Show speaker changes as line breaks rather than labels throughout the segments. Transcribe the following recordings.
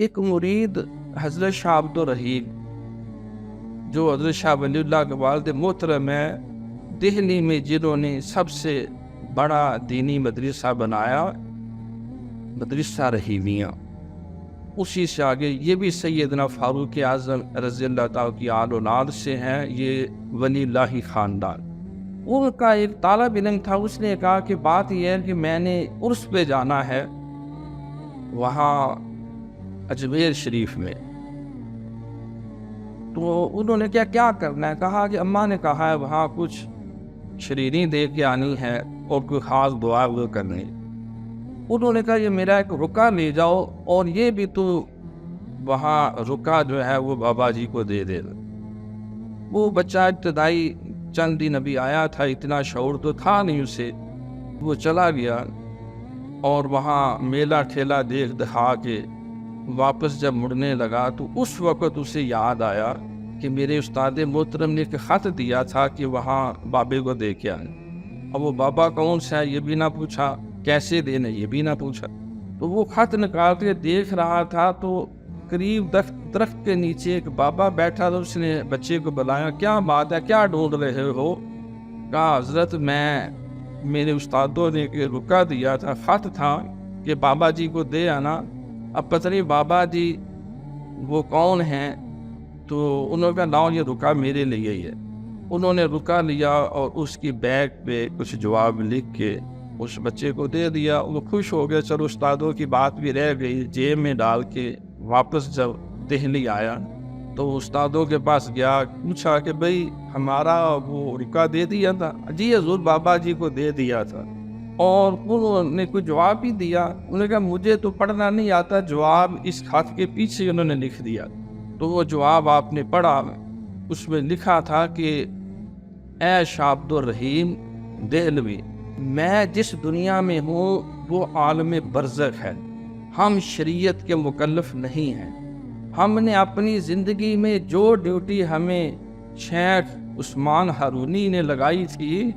ایک مرید حضرت شاہ عبد الرحیم جو حضرت شاہ ولی اللہ کے والد محترم ہیں، دہلی میں جنہوں نے سب سے بڑا دینی مدرسہ بنایا، مدرسہ رحیمیہ، اسی سے آگے یہ بھی سیدنا فاروق اعظم رضی اللہ تعالیٰ کی آل اولاد سے ہیں، یہ ولی اللہ خاندان۔ ان کا ایک طالب علم تھا، اس نے کہا کہ بات یہ ہے کہ میں نے عرس پہ جانا ہے وہاں اجمیر شریف میں، تو انہوں نے کیا کرنا ہے، کہا کہ اماں نے کہا ہے وہاں کچھ شیرینی دے کے آنی ہے اور کوئی خاص دعا وہ کرنی۔ انہوں نے کہا یہ میرا ایک رکا لے جاؤ اور یہ بھی تو وہاں رکا جو ہے وہ بابا جی کو دے دے۔ وہ بچہ ابتدائی چند دن ابھی آیا تھا، اتنا شعور تو تھا نہیں اسے، وہ چلا گیا اور وہاں میلہ ٹھیلا دیکھ دکھا کے واپس جب مڑنے لگا تو اس وقت اسے یاد آیا کہ میرے استاد محترم نے ایک خط دیا تھا کہ وہاں بابے کو دے کے آئے۔ اب وہ بابا کون سا ہے یہ بھی نہ پوچھا، کیسے دینا یہ بھی نہ پوچھا، تو وہ خط نکال کے دیکھ رہا تھا تو قریب درخت کے نیچے ایک بابا بیٹھا تھا، اس نے بچے کو بلایا، کیا بات ہے، کیا ڈھونڈ رہے ہو؟ کہا حضرت میرے استادوں نے ایک رکا دیا تھا، خط تھا کہ بابا جی کو دے آنا، اب پتہ نہیں بابا جی وہ کون ہیں، تو انہوں نے کہا لاؤ یہ رکا میرے لیے ہی ہے۔ انہوں نے رکا لیا اور اس کی بیگ پہ کچھ جواب لکھ کے اس بچے کو دے دیا۔ وہ خوش ہو گئے، چلو استادوں کی بات بھی رہ گئی، جیب میں ڈال کے واپس جب دہلی آیا تو استادوں کے پاس گیا، پوچھا کہ بھئی ہمارا وہ رکا دے دیا تھا؟ جی حضور بابا جی کو دے دیا تھا۔ اور انہوں نے کوئی جواب بھی دیا؟ انہوں نے کہا مجھے تو پڑھنا نہیں آتا، جواب اس خط کے پیچھے انہوں نے لکھ دیا۔ تو وہ جواب آپ نے پڑھا، اس میں لکھا تھا کہ اے شاہ عبد الرحیم دہلوی، میں جس دنیا میں ہوں وہ عالم برزخ ہے، ہم شریعت کے مکلف نہیں ہیں۔ ہم نے اپنی زندگی میں جو ڈیوٹی ہمیں شیخ عثمان ہارونی نے لگائی تھی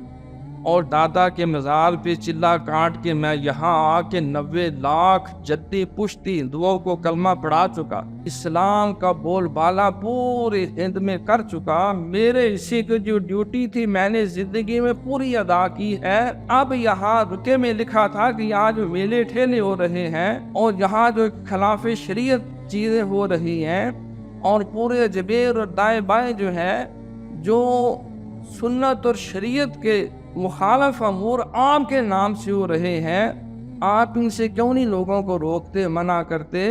اور دادا کے مزار پہ چلا کاٹ کے میں یہاں آ کے 90 لاکھ جدی پشتی ہندوؤں کو کلمہ پڑھا چکا، اسلام کا بول بالا پورے ہند میں کر چکا، میرے اسی کی جو ڈیوٹی تھی میں نے زندگی میں پوری ادا کی ہے۔ اب یہاں رکے میں لکھا تھا کہ یہاں جو میلے ٹھیلے ہو رہے ہیں اور یہاں جو خلاف شریعت چیزیں ہو رہی ہیں اور پورے اجمیر اور دائیں بائیں جو ہے جو سنت اور شریعت کے مخالف امور عام کے نام سے ہو رہے ہیں، آپ ان سے کیوں نہیں لوگوں کو روکتے، منع کرتے؟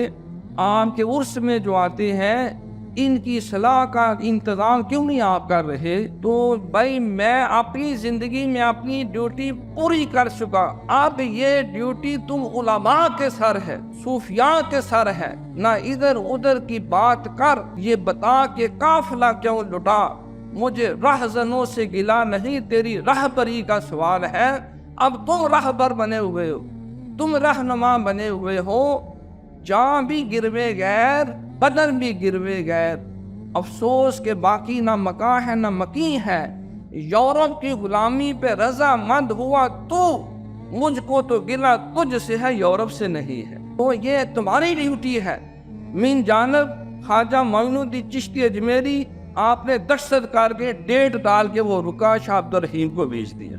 آپ کے عرس میں جو آتے ہیں ان کی اصلاح کا انتظام کیوں نہیں آپ کر رہے؟ تو بھائی میں اپنی زندگی میں اپنی ڈیوٹی پوری کر چکا، اب یہ ڈیوٹی تم علماء کے سر ہے، صوفیاء کے سر ہے، نہ ادھر ادھر کی بات کر، یہ بتا کہ قافلہ کیوں لٹا، مجھے رہزنوں سے گلا نہیں، تیری رہبری کا سوال ہے۔ اب تم رہبر بنے ہوئے ہو، تم رہنما بنے ہوئے ہو، جہاں بھی گروے غیر، بدن بھی گروے غیر، افسوس کہ باقی نہ مکاں ہے نہ مکیں ہے، یورپ کی غلامی پہ رضا مند ہوا تو، مجھ کو تو گلا تجھ سے ہے، یورپ سے نہیں ہے۔ تو یہ تمہاری ڈیوٹی ہے۔ من جانب خواجہ معین الدین چشتی اجمیری، آپ نے دستخط کر کے ڈیٹ ڈال کے وہ رکا شاہ عبد الرحیم کو بھیج دیا۔